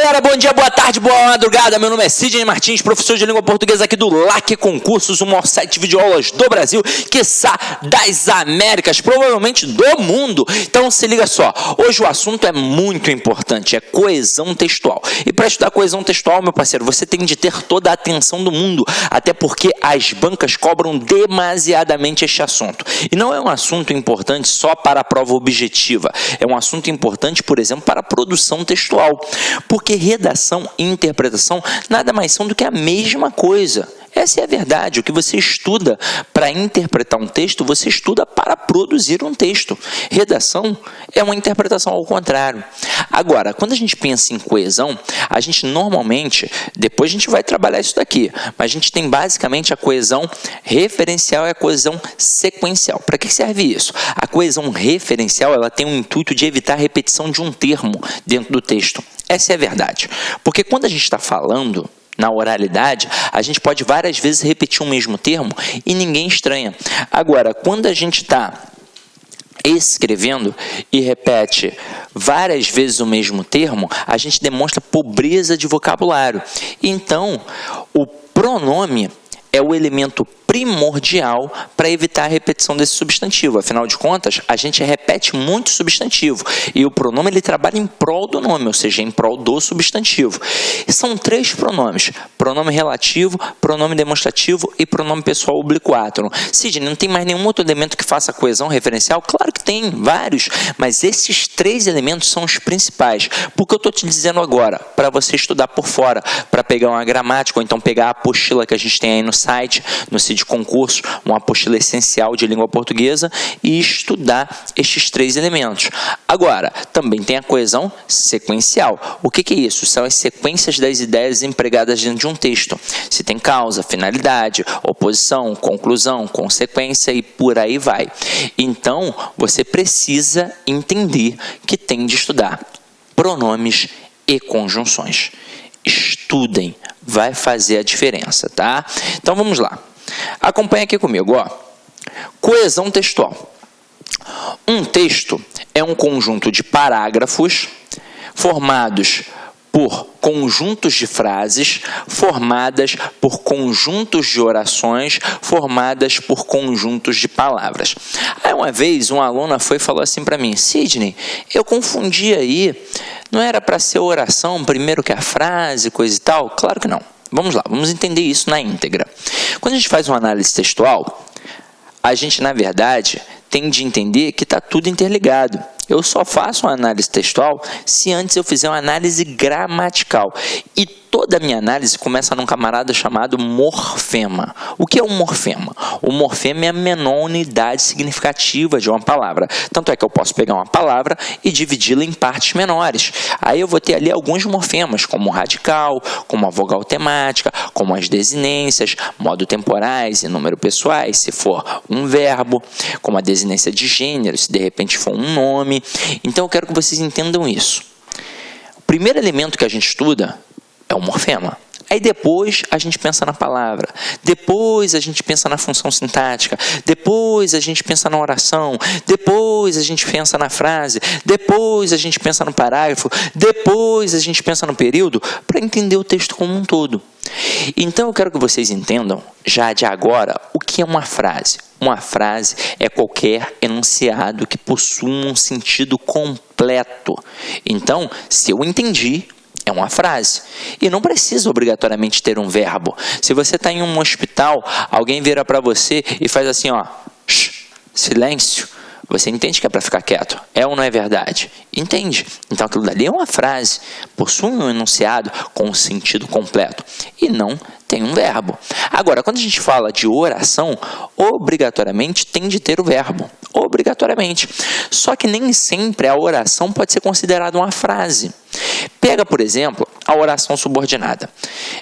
galera, bom dia, boa tarde, boa madrugada. Meu nome é Sidney Martins, professor de língua portuguesa aqui do LAC Concursos, o maior site de videoaulas do Brasil, quiçá das Américas, provavelmente do mundo. Então se liga só, hoje o assunto é muito importante, é coesão textual. E para estudar coesão textual, meu parceiro, você tem de ter toda a atenção do mundo, até porque as bancas cobram demasiadamente este assunto. E não é um assunto importante só para a prova objetiva, é um assunto importante, por exemplo, para a produção textual. Porque redação e interpretação nada mais são do que a mesma coisa. Essa é a verdade. O que você estuda para interpretar um texto, você estuda para produzir um texto. Redação é uma interpretação ao contrário. Agora, quando a gente pensa em coesão, a gente normalmente, depois a gente vai trabalhar isso daqui, mas a gente tem basicamente a coesão referencial e a coesão sequencial. Para que serve isso? A coesão referencial, ela tem o intuito de evitar a repetição de um termo dentro do texto. Essa é a verdade. Porque quando a gente está falando na oralidade, a gente pode várias vezes repetir o mesmo termo e ninguém estranha. Agora, quando a gente está escrevendo e repete várias vezes o mesmo termo, a gente demonstra pobreza de vocabulário. Então, o pronome é o elemento primordial para evitar a repetição desse substantivo. Afinal de contas, a gente repete muito substantivo e o pronome ele trabalha em prol do nome, ou seja, em prol do substantivo. E são três pronomes: pronome relativo, pronome demonstrativo e pronome pessoal obliquátono. Sidney, não tem mais nenhum outro elemento que faça coesão referencial? Claro que tem, vários, mas esses três elementos são os principais. Porque eu estou te dizendo agora, para você estudar por fora, para pegar uma gramática, ou então pegar a apostila que a gente tem aí no site, no site de concurso, uma apostila essencial de língua portuguesa, e estudar estes três elementos. Agora, também tem a coesão sequencial. O que é isso? São as sequências das ideias empregadas dentro de um texto. Se tem causa, finalidade, oposição, conclusão, consequência e por aí vai. Então, você precisa entender que tem de estudar pronomes e conjunções. Estudem, vai fazer a diferença, tá? Então, vamos lá. Acompanha aqui comigo, ó. Coesão textual. Um texto é um conjunto de parágrafos formados por conjuntos de frases, formadas por conjuntos de orações, formadas por conjuntos de palavras. Aí uma vez uma aluna foi e falou assim para mim: Sidney, eu confundi aí, não era para ser oração primeiro que a frase, coisa e tal? Claro que não. Vamos lá, vamos entender isso na íntegra. Quando a gente faz uma análise textual, a gente, na verdade, tem de entender que está tudo interligado. Eu só faço uma análise textual se antes eu fizer uma análise gramatical. E toda a minha análise começa num camarada chamado morfema. O que é um morfema? O morfema é a menor unidade significativa de uma palavra. Tanto é que eu posso pegar uma palavra e dividi-la em partes menores. Aí eu vou ter ali alguns morfemas, como o radical, como a vogal temática, como as desinências, modo temporais e número pessoais, se for um verbo, como a desinência de gênero, se de repente for um nome. Então eu quero que vocês entendam isso. O primeiro elemento que a gente estuda é o morfema. Aí depois a gente pensa na palavra, depois a gente pensa na função sintática, depois a gente pensa na oração, depois a gente pensa na frase, depois a gente pensa no parágrafo, depois a gente pensa no período, para entender o texto como um todo. Então eu quero que vocês entendam, já de agora, o que é uma frase. Uma frase é qualquer enunciado que possua um sentido completo. Então, se eu entendi, é uma frase. E não precisa obrigatoriamente ter um verbo. Se você está em um hospital, alguém vira para você e faz assim, ó, silêncio. Você entende que é para ficar quieto? É ou não é verdade? Entende. Então aquilo dali é uma frase. Possui um enunciado com um sentido completo. E não tem um verbo. Agora, quando a gente fala de oração, obrigatoriamente tem de ter o verbo. Obrigatoriamente. Só que nem sempre a oração pode ser considerada uma frase. Pega, por exemplo, a oração subordinada.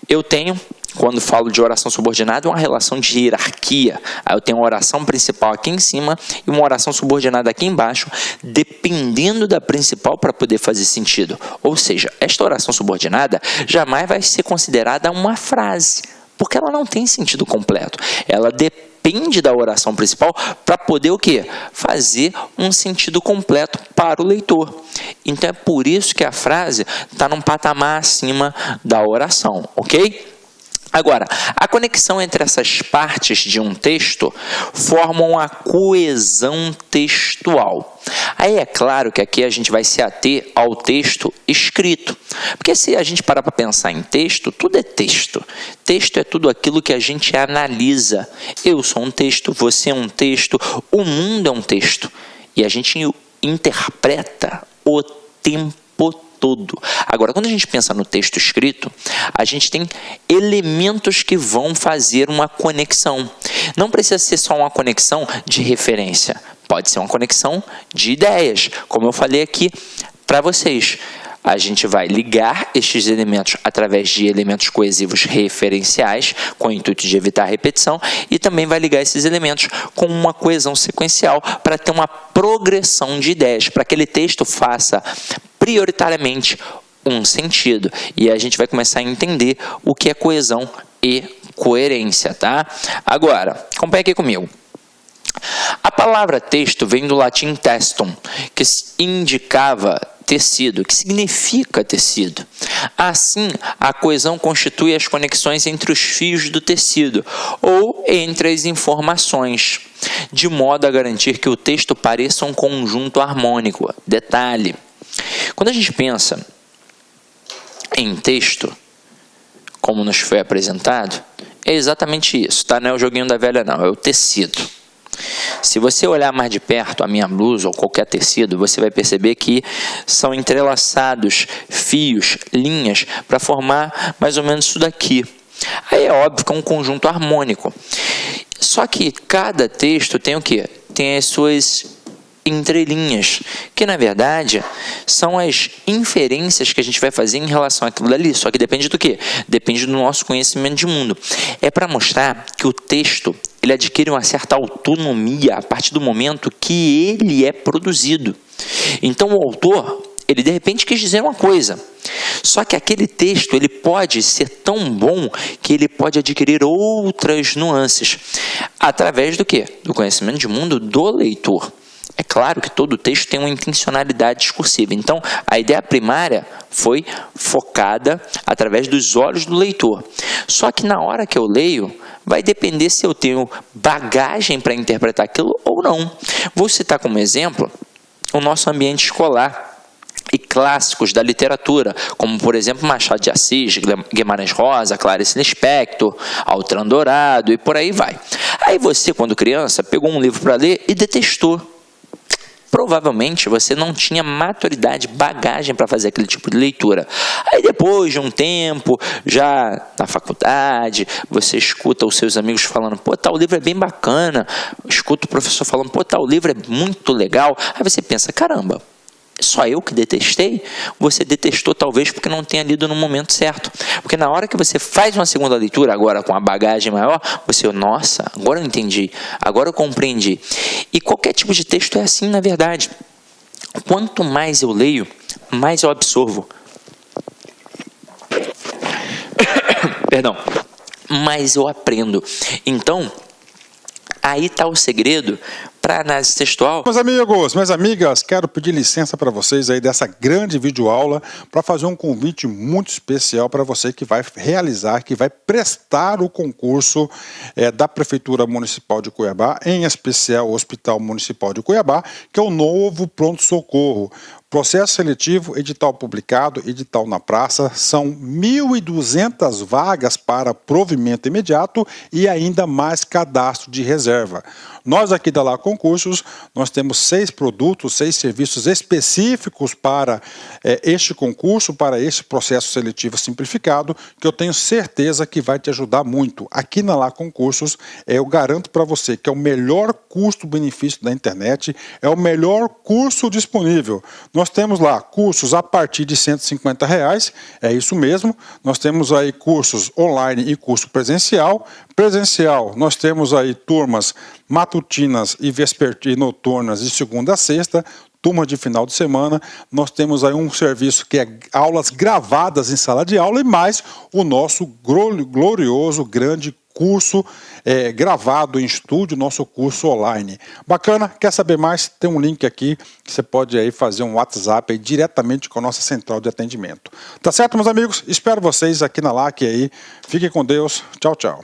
Eu tenho, quando falo de oração subordinada, uma relação de hierarquia. Aí eu tenho uma oração principal aqui em cima e uma oração subordinada aqui embaixo, dependendo da principal para poder fazer sentido. Ou seja, esta oração subordinada jamais vai ser considerada uma frase, porque ela não tem sentido completo. Ela depende depende da oração principal para poder o quê? Fazer um sentido completo para o leitor. Então é por isso que a frase está num patamar acima da oração, ok? Agora, a conexão entre essas partes de um texto formam a coesão textual. Aí é claro que aqui a gente vai se ater ao texto escrito. Porque se a gente parar para pensar em texto, tudo é texto. Texto é tudo aquilo que a gente analisa. Eu sou um texto, você é um texto, o mundo é um texto. E a gente interpreta o tempo todo. Agora, quando a gente pensa no texto escrito, a gente tem elementos que vão fazer uma conexão. Não precisa ser só uma conexão de referência. Pode ser uma conexão de ideias, como eu falei aqui para vocês. A gente vai ligar estes elementos através de elementos coesivos referenciais, com o intuito de evitar a repetição, e também vai ligar esses elementos com uma coesão sequencial para ter uma progressão de ideias, para que aquele texto faça prioritariamente um sentido. E a gente vai começar a entender o que é coesão e coerência, tá? Agora, acompanha aqui comigo. A palavra texto vem do latim testum, que indicava tecido, que significa tecido. Assim, a coesão constitui as conexões entre os fios do tecido ou entre as informações, de modo a garantir que o texto pareça um conjunto harmônico. Detalhe: quando a gente pensa em texto, como nos foi apresentado, é exatamente isso, tá? Não é o joguinho da velha, não, é o tecido. Se você olhar mais de perto a minha blusa ou qualquer tecido, você vai perceber que são entrelaçados fios, linhas, para formar mais ou menos isso daqui. Aí é óbvio que é um conjunto harmônico. Só que cada texto tem o quê? Tem as suas entrelinhas, que na verdade são as inferências que a gente vai fazer em relação àquilo dali, só que depende do quê? Depende do nosso conhecimento de mundo. É para mostrar que o texto ele adquire uma certa autonomia a partir do momento que ele é produzido. Então o autor, ele de repente quis dizer uma coisa, só que aquele texto ele pode ser tão bom que ele pode adquirir outras nuances, através do quê? Do conhecimento de mundo do leitor. É claro que todo texto tem uma intencionalidade discursiva. Então, a ideia primária foi focada através dos olhos do leitor. Só que na hora que eu leio, vai depender se eu tenho bagagem para interpretar aquilo ou não. Vou citar como exemplo o nosso ambiente escolar e clássicos da literatura, como, por exemplo, Machado de Assis, Guimarães Rosa, Clarice Lispector, Altran Dourado e por aí vai. Aí você, quando criança, pegou um livro para ler e detestou. Provavelmente você não tinha maturidade, bagagem para fazer aquele tipo de leitura. Aí depois de um tempo, já na faculdade, você escuta os seus amigos falando, pô, tal livro é bem bacana. Escuta o professor falando, pô, tal livro é muito legal. Aí você pensa, caramba, só eu que detestei? Você detestou talvez porque não tenha lido no momento certo. Porque na hora que você faz uma segunda leitura, agora com a bagagem maior, você, nossa, agora eu entendi, agora eu compreendi. E qualquer tipo de texto é assim, na verdade. Quanto mais eu leio, mais eu absorvo. Perdão. Mais eu aprendo. Então, aí está o segredo para análise textual. Meus amigos, minhas amigas, quero pedir licença para vocês aí dessa grande videoaula para fazer um convite muito especial para você que vai realizar, que vai prestar o concurso da Prefeitura Municipal de Cuiabá, em especial o Hospital Municipal de Cuiabá, que é o novo pronto-socorro. Processo seletivo, edital publicado, edital na praça, são 1.200 vagas para provimento imediato e ainda mais cadastro de reserva. Nós aqui da Lá Concursos, nós temos 6 produtos, 6 serviços específicos para este concurso, para este processo seletivo simplificado, que eu tenho certeza que vai te ajudar muito. Aqui na Lá Concursos, eu garanto para você que é o melhor custo-benefício da internet, é o melhor curso disponível. Nós temos lá cursos a partir de R$ 150, é isso mesmo. Nós temos aí cursos online e curso presencial. Presencial, nós temos aí turmas matutinas e vespertinas noturnas de segunda a sexta, turma de final de semana. Nós temos aí um serviço que é aulas gravadas em sala de aula e mais o nosso glorioso, grande curso gravado em estúdio, nosso curso online. Bacana? Quer saber mais? Tem um link aqui que você pode aí fazer um WhatsApp aí diretamente com a nossa central de atendimento. Tá certo, meus amigos? Espero vocês aqui na LAC aí. Fiquem com Deus. Tchau, tchau.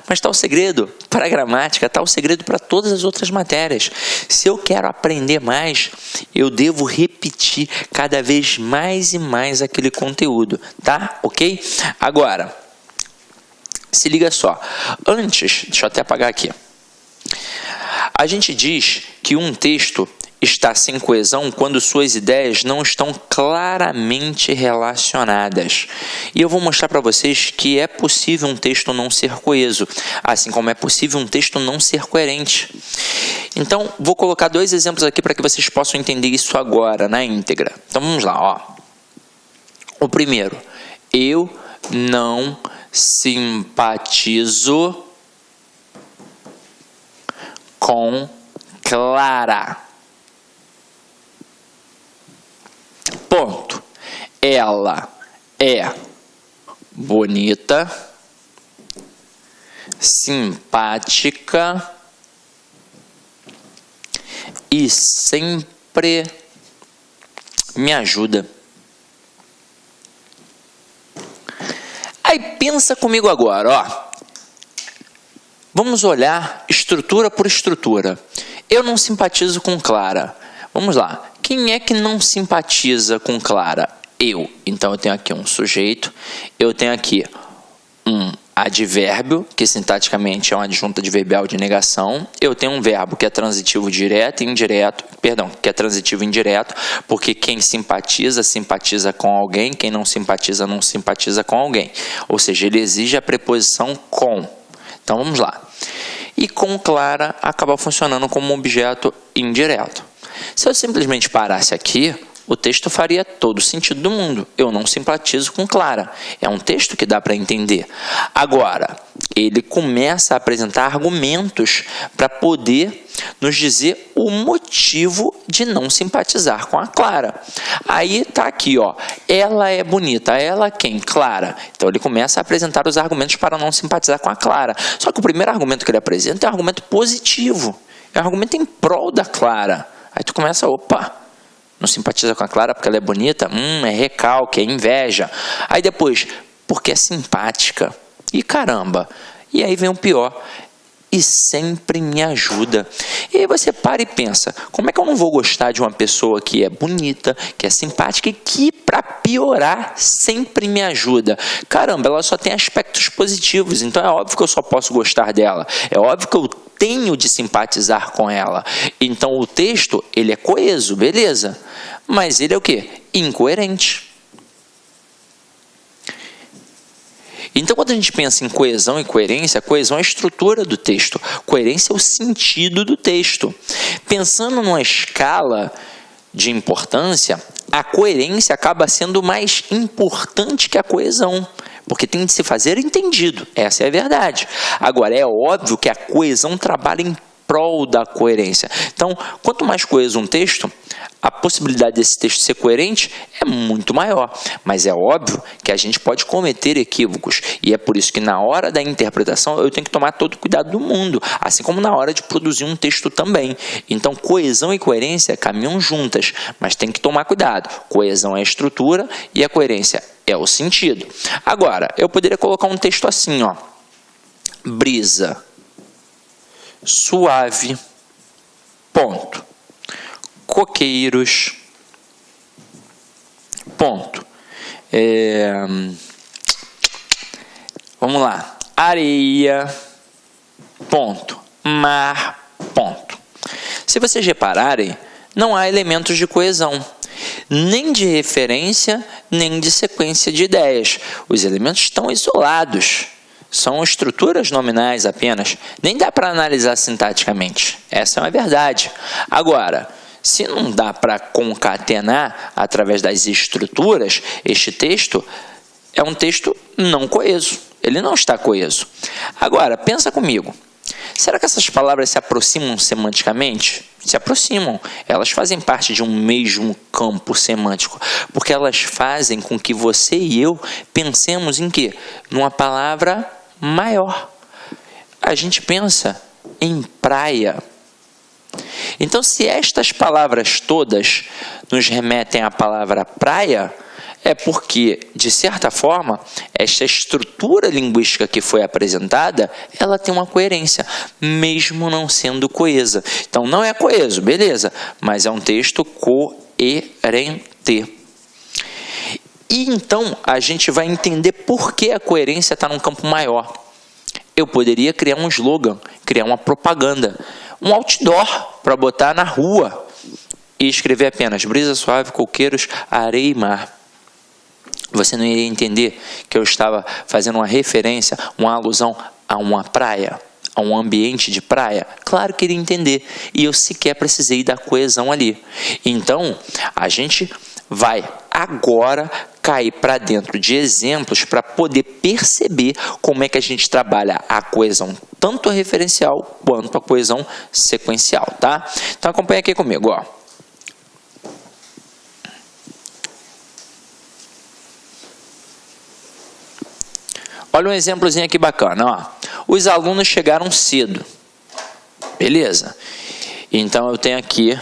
Mas está o segredo para a gramática, está o segredo para todas as outras matérias. Se eu quero aprender mais, eu devo repetir cada vez mais e mais aquele conteúdo, tá? Ok? Agora, se liga só. Antes, deixa eu até apagar aqui. A gente diz que um texto está sem coesão quando suas ideias não estão claramente relacionadas. E eu vou mostrar para vocês que é possível um texto não ser coeso, assim como é possível um texto não ser coerente. Então, vou colocar 2 exemplos aqui para que vocês possam entender isso agora, na íntegra. Então, vamos lá, ó. O primeiro, eu não simpatizo com Clara. Ponto. Ela é bonita, simpática e sempre me ajuda. Aí pensa comigo agora, ó. Vamos olhar estrutura por estrutura. Eu não simpatizo com Clara. Vamos lá. Quem é que não simpatiza com Clara? Eu. Então eu tenho aqui um sujeito, eu tenho aqui um advérbio, que sintaticamente é uma adjunta adverbial de negação. Eu tenho um verbo que é transitivo direto e indireto, que é transitivo indireto, porque quem simpatiza, simpatiza com alguém, quem não simpatiza, não simpatiza com alguém. Ou seja, ele exige a preposição com. Então vamos lá. E com Clara acaba funcionando como um objeto indireto. Se eu simplesmente parasse aqui, o texto faria todo o sentido do mundo. Eu não simpatizo com Clara. É um texto que dá para entender. Agora, ele começa a apresentar argumentos para poder nos dizer o motivo de não simpatizar com a Clara. Aí tá aqui, ó. Ela é bonita. Ela quem? Clara. Então ele começa a apresentar os argumentos para não simpatizar com a Clara. Só que o primeiro argumento que ele apresenta é um argumento positivo. É um argumento em prol da Clara. Aí tu começa, opa, não simpatiza com a Clara porque ela é bonita? É recalque, é inveja. Aí depois, porque é simpática. E caramba, e aí vem o pior. E sempre me ajuda. E aí você para e pensa, como é que eu não vou gostar de uma pessoa que é bonita, que é simpática e que, para piorar, sempre me ajuda? Caramba, ela só tem aspectos positivos, então é óbvio que eu só posso gostar dela. É óbvio que eu tenho de simpatizar com ela. Então o texto, ele é coeso, beleza. Mas ele é o quê? Incoerente. Então, quando a gente pensa em coesão e coerência, coesão é a estrutura do texto, coerência é o sentido do texto. Pensando numa escala de importância, a coerência acaba sendo mais importante que a coesão, porque tem de se fazer entendido, essa é a verdade. Agora, é óbvio que a coesão trabalha em prol da coerência. Então, quanto mais coeso um texto, a possibilidade desse texto ser coerente é muito maior. Mas é óbvio que a gente pode cometer equívocos. E é por isso que na hora da interpretação eu tenho que tomar todo o cuidado do mundo. Assim como na hora de produzir um texto também. Então coesão e coerência caminham juntas. Mas tem que tomar cuidado. Coesão é a estrutura e a coerência é o sentido. Agora, eu poderia colocar um texto assim, ó. Brisa suave, ponto. Coqueiros, ponto. Vamos lá. Areia, ponto. Mar, ponto. Se vocês repararem, não há elementos de coesão, nem de referência, nem de sequência de ideias. Os elementos estão isolados. São estruturas nominais apenas. Nem dá para analisar sintaticamente. Essa é uma verdade. Agora, se não dá para concatenar através das estruturas, este texto é um texto não coeso. Ele não está coeso. Agora, pensa comigo. Será que essas palavras se aproximam semanticamente? Se aproximam. Elas fazem parte de um mesmo campo semântico, porque elas fazem com que você e eu pensemos em quê? Numa palavra maior. A gente pensa em praia. Então, se estas palavras todas nos remetem à palavra praia, é porque, de certa forma, esta estrutura linguística que foi apresentada, ela tem uma coerência, mesmo não sendo coesa. Então, não é coeso, beleza, mas é um texto coerente. E então, a gente vai entender por que a coerência está num campo maior. Eu poderia criar um slogan, criar uma propaganda, um outdoor para botar na rua e escrever apenas brisa suave, coqueiros, areia e mar. Você não iria entender que eu estava fazendo uma referência, uma alusão a uma praia, a um ambiente de praia? Claro que iria entender. E eu sequer precisei da coesão ali. Então, a gente vai agora cair para dentro de exemplos para poder perceber como é que a gente trabalha a coesão, tanto a referencial quanto a coesão sequencial, tá? Então, acompanha aqui comigo, ó. Olha um exemplozinho aqui bacana, ó. Os alunos chegaram cedo. Beleza. Então, eu tenho aqui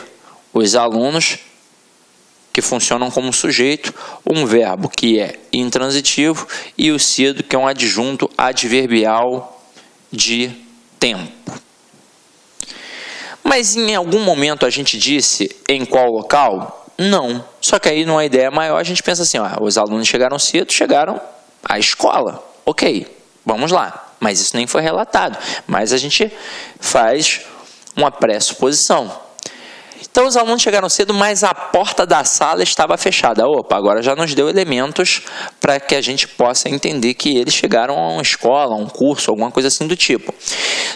os alunos que funcionam como sujeito, um verbo que é intransitivo e o cedo, que é um adjunto adverbial de tempo. Mas em algum momento a gente disse em qual local? Não. Só que aí, numa ideia maior, a gente pensa assim, ó, os alunos chegaram cedo, chegaram à escola. Ok, vamos lá. Mas isso nem foi relatado. Mas a gente faz uma pressuposição. Então, os alunos chegaram cedo, mas a porta da sala estava fechada. Opa, agora já nos deu elementos para que a gente possa entender que eles chegaram a uma escola, a um curso, alguma coisa assim do tipo.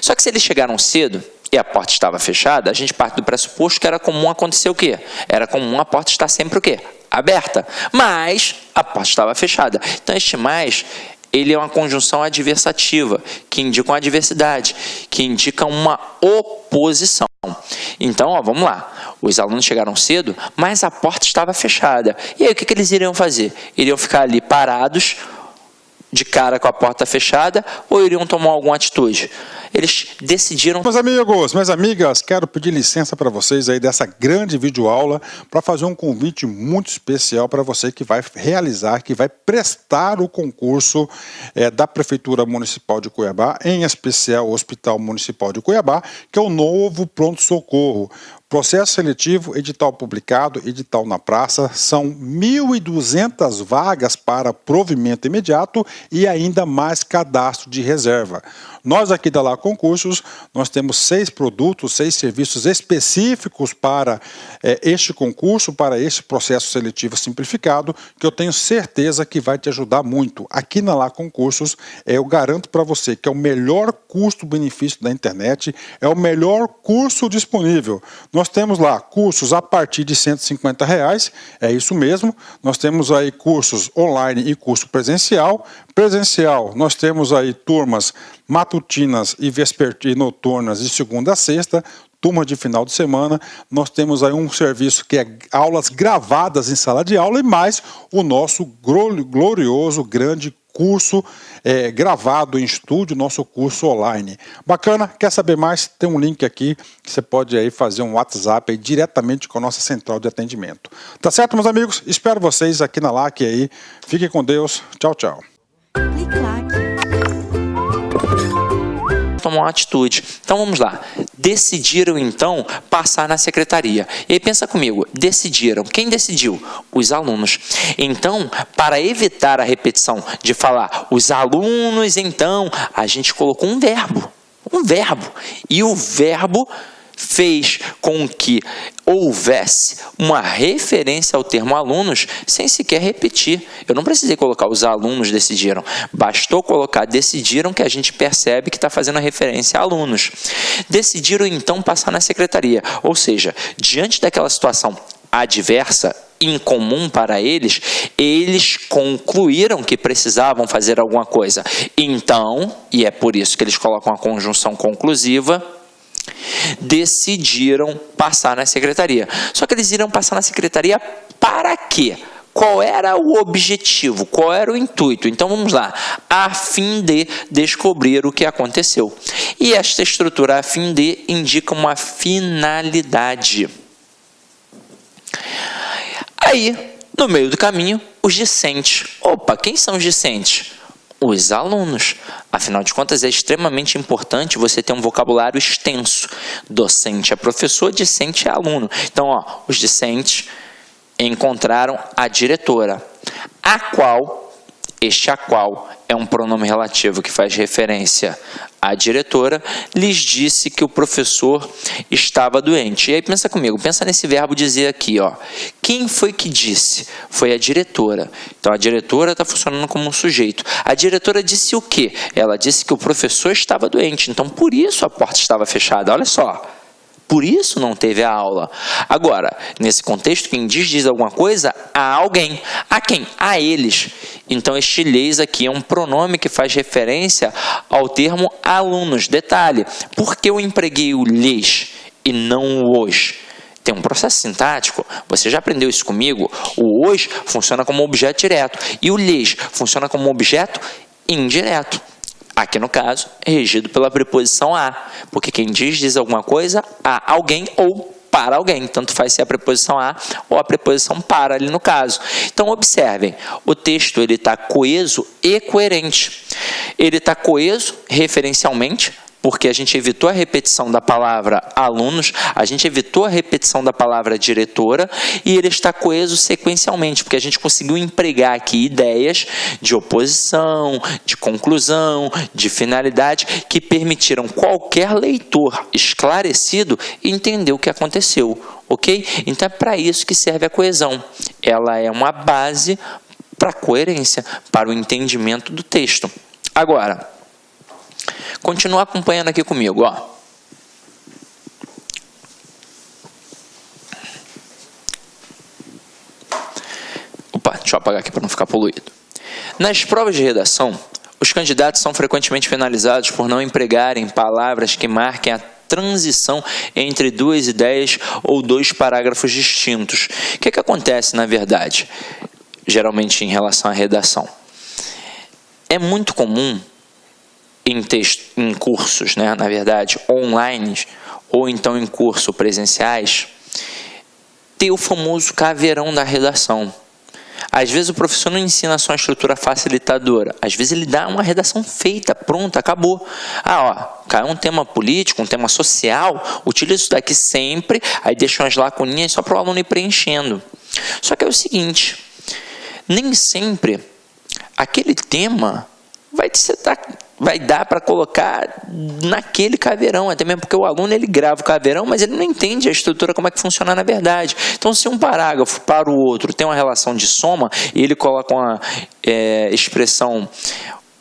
Só que se eles chegaram cedo e a porta estava fechada, a gente parte do pressuposto que era comum acontecer o quê? Era comum a porta estar sempre o quê? Aberta. Mas a porta estava fechada. Então, este mais, ele é uma conjunção adversativa, que indica uma adversidade, que indica uma oposição. Então, ó, vamos lá. Os alunos chegaram cedo, mas a porta estava fechada. E aí, o que eles iriam fazer? Iriam ficar ali parados, de cara com a porta fechada, ou iriam tomar alguma atitude? Eles decidiram... Meus amigos, minhas amigas, quero pedir licença para vocês aí dessa grande videoaula para fazer um convite muito especial para você que vai realizar, que vai prestar o concurso da Prefeitura Municipal de Cuiabá, em especial o Hospital Municipal de Cuiabá, que é o novo pronto-socorro. Processo seletivo, edital publicado, edital na praça, são 1.200 vagas para provimento imediato e ainda mais cadastro de reserva. Nós aqui da Lá Concursos, nós temos 6 produtos, 6 serviços específicos para este concurso, para este processo seletivo simplificado, que eu tenho certeza que vai te ajudar muito. Aqui na Lá Concursos, eu garanto para você que é o melhor custo-benefício da internet, é o melhor curso disponível. Nós temos lá cursos a partir de R$ 150, é isso mesmo. Nós temos aí cursos online e curso presencial. Presencial, nós temos aí turmas matutinas e noturnas de segunda a sexta, turma de final de semana. Nós temos aí um serviço que é aulas gravadas em sala de aula e mais o nosso glorioso, grande curso gravado em estúdio, nosso curso online. Bacana? Quer saber mais? Tem um link aqui que você pode aí fazer um WhatsApp aí diretamente com a nossa central de atendimento. Tá certo, meus amigos? Espero vocês aqui na LAC aí. Fiquem com Deus. Tchau, tchau. Tomar uma atitude. Então vamos lá. Decidiram então passar na secretaria. E aí pensa comigo, decidiram. Quem decidiu? Os alunos. Então, para evitar a repetição de falar os alunos, então, a gente colocou um verbo. Um verbo. E o verbo fez com que houvesse uma referência ao termo alunos sem sequer repetir. Eu não precisei colocar os alunos decidiram. Bastou colocar decidiram que a gente percebe que está fazendo a referência a alunos. Decidiram então passar na secretaria. Ou seja, diante daquela situação adversa, incomum para eles, eles concluíram que precisavam fazer alguma coisa. Então, e é por isso que eles colocam a conjunção conclusiva, decidiram passar na secretaria. Só que eles iriam passar na secretaria para quê? Qual era o objetivo? Qual era o intuito? Então vamos lá. A fim de descobrir o que aconteceu. E esta estrutura a fim de indica uma finalidade. Aí, no meio do caminho, os discentes. Opa, quem são os discentes? Os alunos. Afinal de contas, é extremamente importante você ter um vocabulário extenso. Docente é professor, discente é aluno. Então, os discentes encontraram a diretora, a qual é um pronome relativo que faz referência à diretora, lhes disse que o professor estava doente. E aí pensa comigo, pensa nesse verbo dizer aqui, quem foi que disse? Foi a diretora. Então a diretora está funcionando como um sujeito. A diretora disse o quê? Ela disse que o professor estava doente, então por isso a porta estava fechada. Olha só. Por isso não teve a aula. Agora, nesse contexto, quem diz alguma coisa a alguém. A quem? A eles. Então, este lhes aqui é um pronome que faz referência ao termo alunos. Detalhe, por que eu empreguei o lhes e não o os? Tem um processo sintático, você já aprendeu isso comigo? O os funciona como objeto direto e o lhes funciona como objeto indireto. Aqui, no caso, é regido pela preposição a, porque quem diz alguma coisa a alguém ou para alguém. Tanto faz ser a preposição a ou a preposição para ali no caso. Então, observem, o texto está coeso e coerente. Ele está coeso referencialmente, porque a gente evitou a repetição da palavra alunos, a gente evitou a repetição da palavra diretora, e ele está coeso sequencialmente, porque a gente conseguiu empregar aqui ideias de oposição, de conclusão, de finalidade, que permitiram qualquer leitor esclarecido entender o que aconteceu, ok? Então é para isso que serve a coesão. Ela é uma base para a coerência, para o entendimento do texto. Agora, continua acompanhando aqui comigo, Opa, deixa eu apagar aqui para não ficar poluído. Nas provas de redação, os candidatos são frequentemente penalizados por não empregarem palavras que marquem a transição entre duas ideias ou dois parágrafos distintos. O que acontece, na verdade, geralmente em relação à redação? É muito comum em cursos, na verdade, online, ou então em curso presenciais, ter o famoso caveirão da redação. Às vezes o professor não ensina só uma estrutura facilitadora, às vezes ele dá uma redação feita, pronta, acabou. Caiu um tema político, um tema social, utiliza isso daqui sempre, aí deixa umas lacuninhas só para o aluno ir preenchendo. Só que é o seguinte, nem sempre aquele tema vai dar para colocar naquele caveirão, até mesmo porque o aluno ele grava o caveirão, mas ele não entende a estrutura, como é que funciona na verdade. Então, se um parágrafo para o outro tem uma relação de soma e ele coloca uma expressão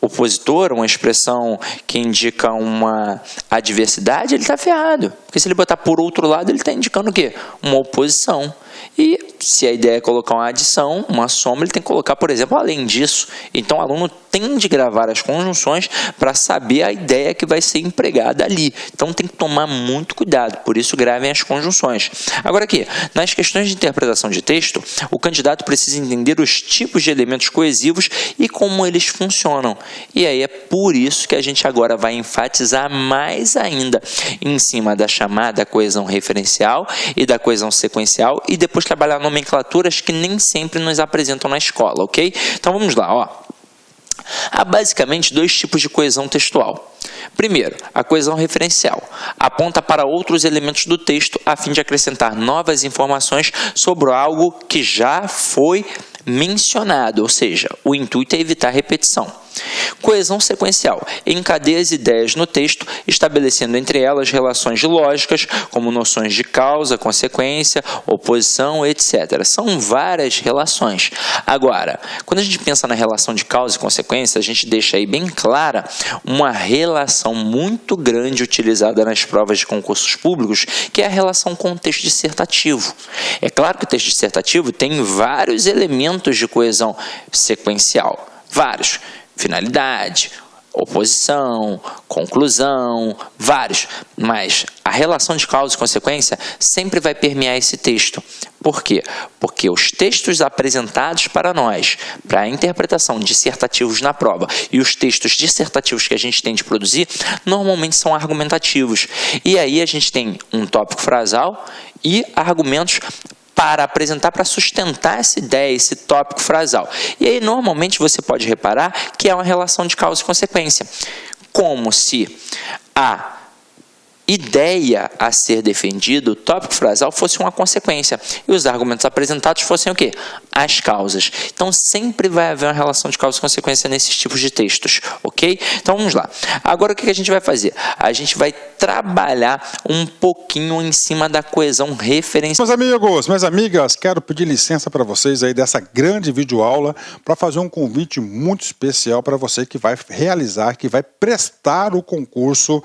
opositora, uma expressão que indica uma adversidade, ele está ferrado. Porque se ele botar por outro lado, ele está indicando o quê? Uma oposição. E se a ideia é colocar uma adição, uma soma, ele tem que colocar, por exemplo, além disso. Então, o aluno tem de gravar as conjunções para saber a ideia que vai ser empregada ali. Então, tem que tomar muito cuidado. Por isso, gravem as conjunções. Agora aqui, nas questões de interpretação de texto, o candidato precisa entender os tipos de elementos coesivos e como eles funcionam. E aí é por isso que a gente agora vai enfatizar mais ainda em cima da chamada coesão referencial e da coesão sequencial e depois trabalhar nomenclaturas que nem sempre nos apresentam na escola, ok? Então vamos lá, Há basicamente dois tipos de coesão textual. Primeiro, a coesão referencial aponta para outros elementos do texto a fim de acrescentar novas informações sobre algo que já foi mencionado, ou seja, o intuito é evitar repetição. Coesão sequencial. Encadeia as ideias no texto, estabelecendo entre elas relações lógicas, como noções de causa, consequência, oposição, etc. São várias relações. Agora, quando a gente pensa na relação de causa e consequência, a gente deixa aí bem clara uma relação muito grande utilizada nas provas de concursos públicos, que é a relação com o texto dissertativo. É claro que o texto dissertativo tem vários elementos de coesão sequencial. Vários. Finalidade, oposição, conclusão, vários. Mas a relação de causa e consequência sempre vai permear esse texto. Por quê? Porque os textos apresentados para nós, para a interpretação dissertativos na prova, e os textos dissertativos que a gente tem de produzir, normalmente são argumentativos. E aí a gente tem um tópico frasal e argumentos para apresentar, para sustentar essa ideia, esse tópico frasal. E aí, normalmente, você pode reparar que é uma relação de causa e consequência. Como se a ideia a ser defendida, o tópico frasal, fosse uma consequência. E os argumentos apresentados fossem o quê? As causas. Então, sempre vai haver uma relação de causa e consequência nesses tipos de textos, ok? Então, vamos lá. Agora, o que a gente vai fazer? A gente vai trabalhar um pouquinho em cima da coesão referencial. Meus amigos, minhas amigas, quero pedir licença para vocês aí dessa grande videoaula para fazer um convite muito especial para você que vai realizar, que vai prestar o concurso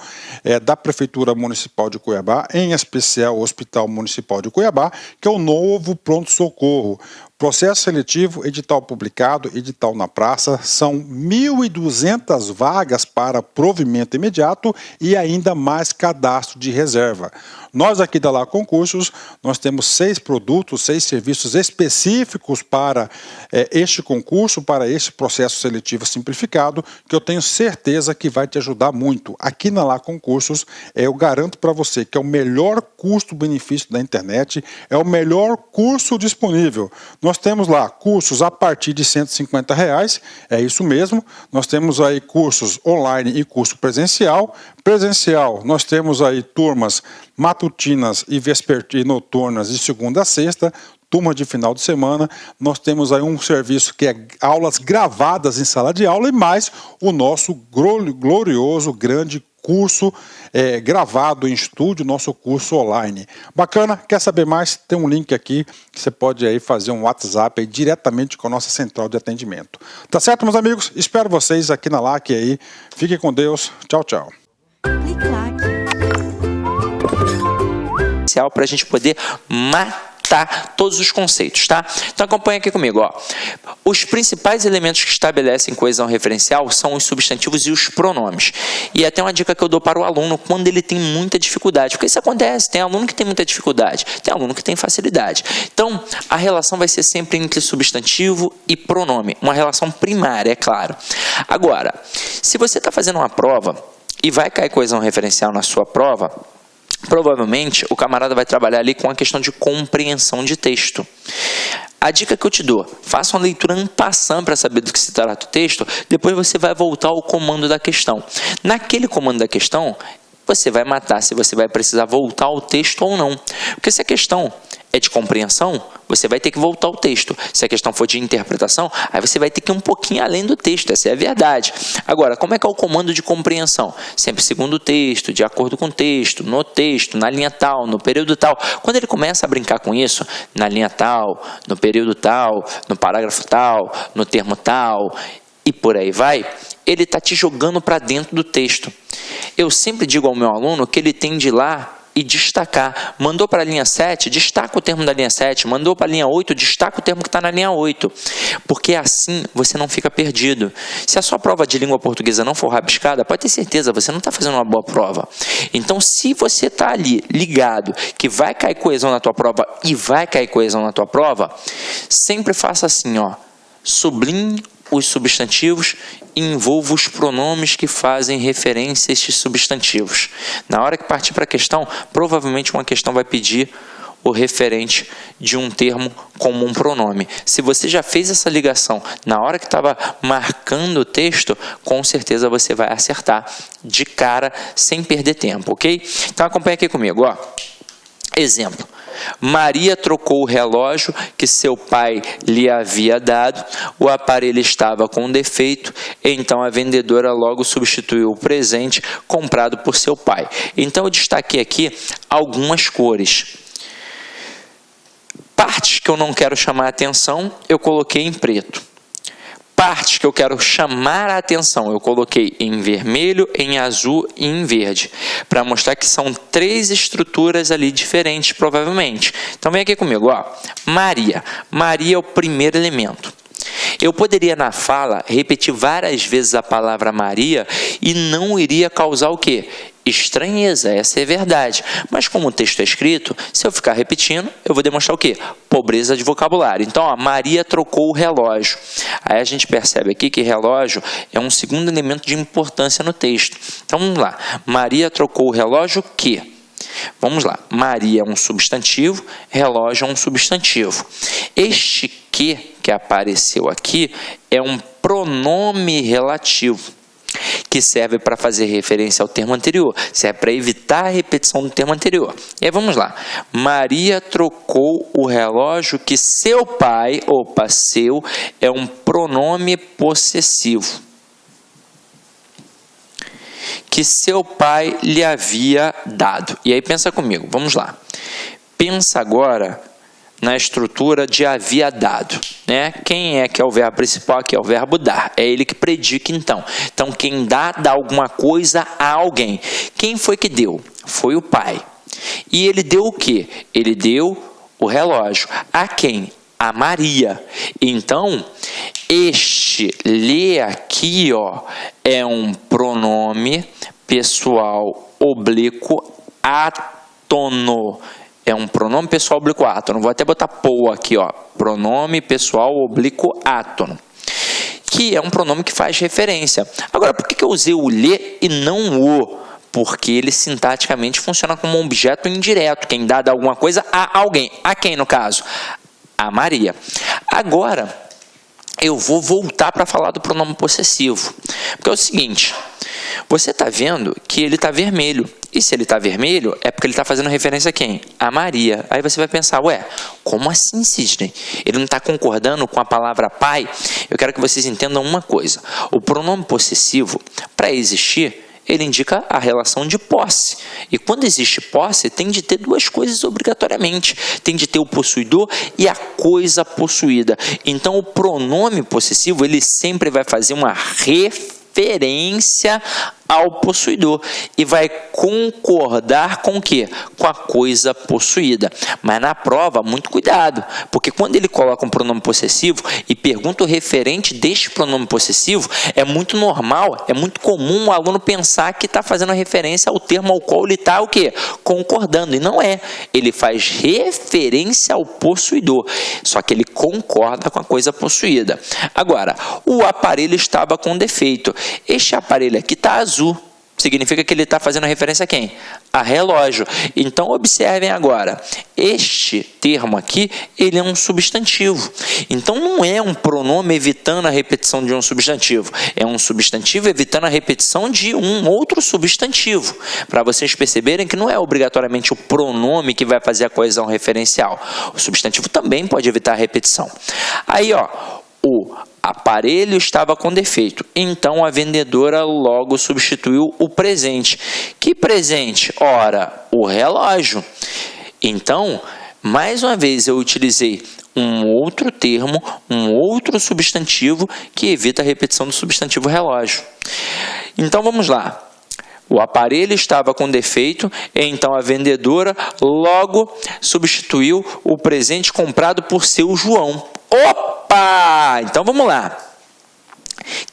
da Prefeitura Municipal de Cuiabá, em especial o Hospital Municipal de Cuiabá, que é o novo pronto-socorro. Processo seletivo, edital publicado, edital na praça, são 1.200 vagas para provimento imediato e ainda mais cadastro de reserva. Nós aqui da Lá Concursos, nós temos 6 produtos, 6 serviços específicos para este concurso, para este processo seletivo simplificado, que eu tenho certeza que vai te ajudar muito. Aqui na Lá Concursos, eu garanto para você que é o melhor custo-benefício da internet, é o melhor curso disponível. Nós temos lá cursos a partir de R$150, é isso mesmo. Nós temos aí cursos online e curso presencial. Presencial, nós temos aí turmas matutinas e noturnas de segunda a sexta, turma de final de semana. Nós temos aí um serviço que é aulas gravadas em sala de aula e mais o nosso glorioso, grande curso gravado em estúdio, nosso curso online. Bacana? Quer saber mais? Tem um link aqui que você pode aí fazer um WhatsApp aí diretamente com a nossa central de atendimento. Tá certo, meus amigos? Espero vocês aqui na LAC aí. Fiquem com Deus. Tchau, tchau. Para a gente poder matar todos os conceitos, tá? Então acompanha aqui comigo, ó. Os principais elementos que estabelecem coesão referencial são os substantivos e os pronomes. E até uma dica que eu dou para o aluno quando ele tem muita dificuldade, porque isso acontece, tem aluno que tem muita dificuldade, tem aluno que tem facilidade. Então, a relação vai ser sempre entre substantivo e pronome, uma relação primária, é claro. Agora, se você está fazendo uma prova e vai cair coesão referencial na sua prova, provavelmente o camarada vai trabalhar ali com a questão de compreensão de texto. A dica que eu te dou, faça uma leitura en passant para saber do que se trata o texto, depois você vai voltar ao comando da questão. Naquele comando da questão, você vai matar se você vai precisar voltar ao texto ou não. Porque se a questão é de compreensão, você vai ter que voltar ao texto. Se a questão for de interpretação, aí você vai ter que ir um pouquinho além do texto, essa é a verdade. Agora, como é que é o comando de compreensão? Sempre segundo o texto, de acordo com o texto, no texto, na linha tal, no período tal. Quando ele começa a brincar com isso, na linha tal, no período tal, no parágrafo tal, no termo tal, e por aí vai, ele está te jogando para dentro do texto. Eu sempre digo ao meu aluno que ele tem de ir lá e destacar. Mandou para a linha 7, destaca o termo da linha 7. Mandou para a linha 8, destaca o termo que está na linha 8. Porque assim você não fica perdido. Se a sua prova de língua portuguesa não for rabiscada, pode ter certeza, você não está fazendo uma boa prova. Então, se você está ali ligado que vai cair coesão na tua prova e vai cair coesão na tua prova, sempre faça assim, ó. Sublinhe os substantivos e envolva os pronomes que fazem referência a estes substantivos. Na hora que partir para a questão, provavelmente uma questão vai pedir o referente de um termo como um pronome. Se você já fez essa ligação na hora que estava marcando o texto, com certeza você vai acertar de cara, sem perder tempo, ok? Então acompanha aqui comigo, ó. Exemplo. Maria trocou o relógio que seu pai lhe havia dado, o aparelho estava com defeito, então a vendedora logo substituiu o presente comprado por seu pai. Então eu destaquei aqui algumas cores. Partes que eu não quero chamar a atenção, eu coloquei em preto. Partes que eu quero chamar a atenção, eu coloquei em vermelho, em azul e em verde, para mostrar que são 3 estruturas ali diferentes, provavelmente. Então vem aqui comigo, ó. Maria. Maria é o primeiro elemento. Eu poderia na fala repetir várias vezes a palavra Maria e não iria causar o quê? Estranheza, essa é a verdade. Mas como o texto é escrito, se eu ficar repetindo, eu vou demonstrar o quê? Pobreza de vocabulário. Então, ó, Maria trocou o relógio. Aí a gente percebe aqui que relógio é um segundo elemento de importância no texto. Então, vamos lá. Maria trocou o relógio que? Vamos lá. Maria é um substantivo, relógio é um substantivo. Este que apareceu aqui é um pronome relativo, que serve para fazer referência ao termo anterior, serve para evitar a repetição do termo anterior. E aí vamos lá. Maria trocou o relógio que seu pai, seu, é um pronome possessivo, que seu pai lhe havia dado. E aí pensa comigo, vamos lá. Pensa agora na estrutura de havia dado, né? Quem é que é o verbo principal aqui? É o verbo dar. É ele que predica então. Então quem dá alguma coisa a alguém. Quem foi que deu? Foi o pai. E ele deu o quê? Ele deu o relógio. A quem? A Maria. Então, este lhe aqui, ó, é um pronome pessoal oblíquo átono. É um pronome pessoal oblíquo átono. Vou até botar pou aqui, ó. Pronome pessoal oblíquo átono. Que é um pronome que faz referência. Agora, por que eu usei o lhe e não o? Porque ele sintaticamente funciona como um objeto indireto. Quem dá alguma coisa a alguém. A quem, no caso? A Maria. Agora, eu vou voltar para falar do pronome possessivo. Porque é o seguinte, você está vendo que ele está vermelho. E se ele está vermelho, é porque ele está fazendo referência a quem? A Maria. Aí você vai pensar, ué, como assim, Sidney? Ele não está concordando com a palavra pai? Eu quero que vocês entendam uma coisa. O pronome possessivo, para existir, ele indica a relação de posse. E quando existe posse, tem de ter 2 coisas obrigatoriamente. Tem de ter o possuidor e a coisa possuída. Então, o pronome possessivo, ele sempre vai fazer uma referência ao possuidor e vai concordar com o quê? Com a coisa possuída. Mas na prova, muito cuidado, porque quando ele coloca um pronome possessivo e pergunta o referente deste pronome possessivo, é muito normal, é muito comum o aluno pensar que está fazendo referência ao termo ao qual ele está o quê? Concordando, e não é. Ele faz referência ao possuidor, só que ele concorda com a coisa possuída. Agora, o aparelho estava com defeito. Este aparelho aqui está azul. Significa que ele está fazendo referência a quem? A relógio. Então, observem agora. Este termo aqui, ele é um substantivo. Então, não é um pronome evitando a repetição de um substantivo. É um substantivo evitando a repetição de um outro substantivo. Para vocês perceberem que não é obrigatoriamente o pronome que vai fazer a coesão referencial. O substantivo também pode evitar a repetição. Aí, ó, o aparelho estava com defeito, então a vendedora logo substituiu o presente. Que presente? Ora, o relógio. Então, mais uma vez eu utilizei um outro termo, um outro substantivo que evita a repetição do substantivo relógio. Então vamos lá. O aparelho estava com defeito, então a vendedora logo substituiu o presente comprado por seu João. Opa! Então vamos lá.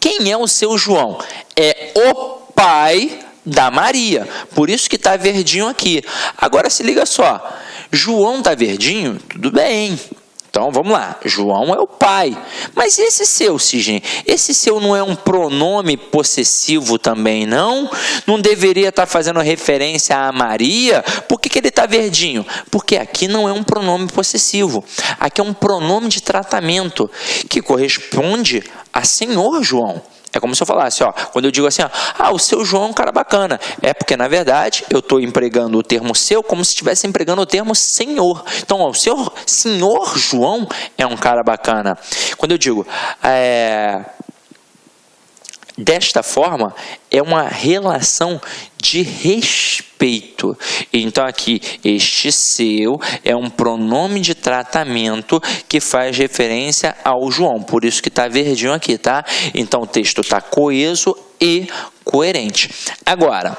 Quem é o seu João? É o pai da Maria. Por isso que está verdinho aqui. Agora se liga só. João está verdinho? Tudo bem. Então, vamos lá. João é o pai. Mas esse seu, Sidney? Esse seu não é um pronome possessivo também, não? Não deveria estar fazendo referência a Maria? Por que ele está verdinho? Porque aqui não é um pronome possessivo. Aqui é um pronome de tratamento que corresponde a Senhor João. É como se eu falasse, ó, quando eu digo assim, ó, o seu João é um cara bacana. É porque, na verdade, eu estou empregando o termo seu como se estivesse empregando o termo senhor. Então, ó, o seu senhor João é um cara bacana. Quando eu digo, desta forma, é uma relação de respeito. Então aqui, este seu é um pronome de tratamento que faz referência ao João. Por isso que está verdinho aqui, tá? Então o texto está coeso e coerente. Agora,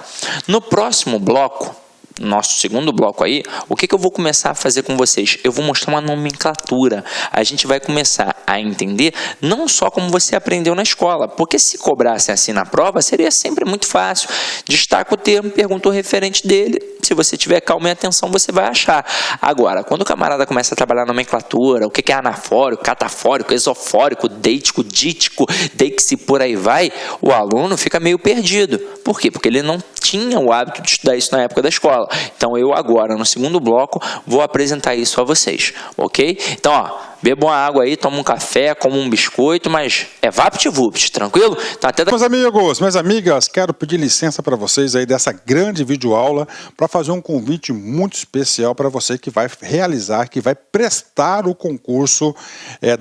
no próximo bloco, nosso segundo bloco aí, o que eu vou começar a fazer com vocês? Eu vou mostrar uma nomenclatura. A gente vai começar a entender não só como você aprendeu na escola, porque se cobrasse assim na prova, seria sempre muito fácil. Destaca o termo, pergunta o referente dele. Se você tiver calma e atenção, você vai achar. Agora, quando o camarada começa a trabalhar nomenclatura, o que é anafórico, catafórico, esofórico, deítico, dítico, deixi, por aí vai, o aluno fica meio perdido. Por quê? Porque ele não tinha o hábito de estudar isso na época da escola. Então, eu agora, no segundo bloco, vou apresentar isso a vocês, ok? Então, ó, beba uma água aí, toma um café, coma um biscoito, mas é vapt-vupt, tranquilo? Então, até... Meus amigos, minhas amigas, quero pedir licença para vocês aí dessa grande videoaula para fazer um convite muito especial para você que vai realizar, que vai prestar o concurso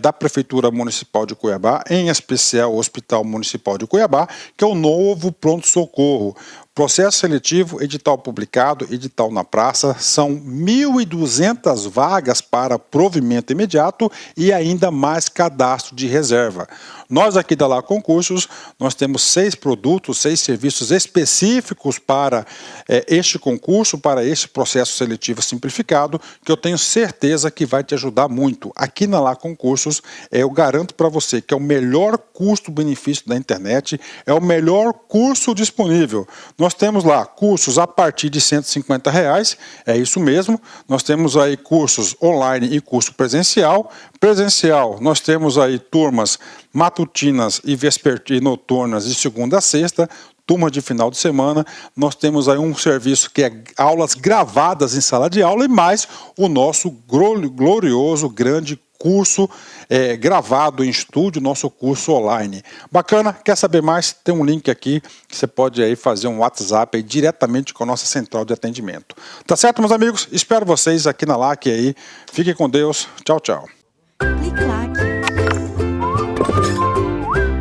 da Prefeitura Municipal de Cuiabá, em especial o Hospital Municipal de Cuiabá, que é o novo pronto-socorro. Processo seletivo, edital publicado, edital na praça, são 1.200 vagas para provimento imediato e ainda mais cadastro de reserva. Nós aqui da Lá Concursos, nós temos 6 produtos, 6 serviços específicos para este concurso, para este processo seletivo simplificado, que eu tenho certeza que vai te ajudar muito. Aqui na Lá Concursos, eu garanto para você que é o melhor custo-benefício da internet, é o melhor curso disponível. Nós temos lá cursos a partir de R$150, é isso mesmo. Nós temos aí cursos online e curso presencial. Presencial, nós temos aí turmas matutinas e noturnas de segunda a sexta, turma de final de semana. Nós temos aí um serviço que é aulas gravadas em sala de aula e mais o nosso glorioso, grande curso gravado em estúdio, nosso curso online. Bacana? Quer saber mais? Tem um link aqui que você pode aí fazer um WhatsApp aí diretamente com a nossa central de atendimento. Tá certo, meus amigos? Espero vocês aqui na LAC aí. Fiquem com Deus. Tchau, tchau.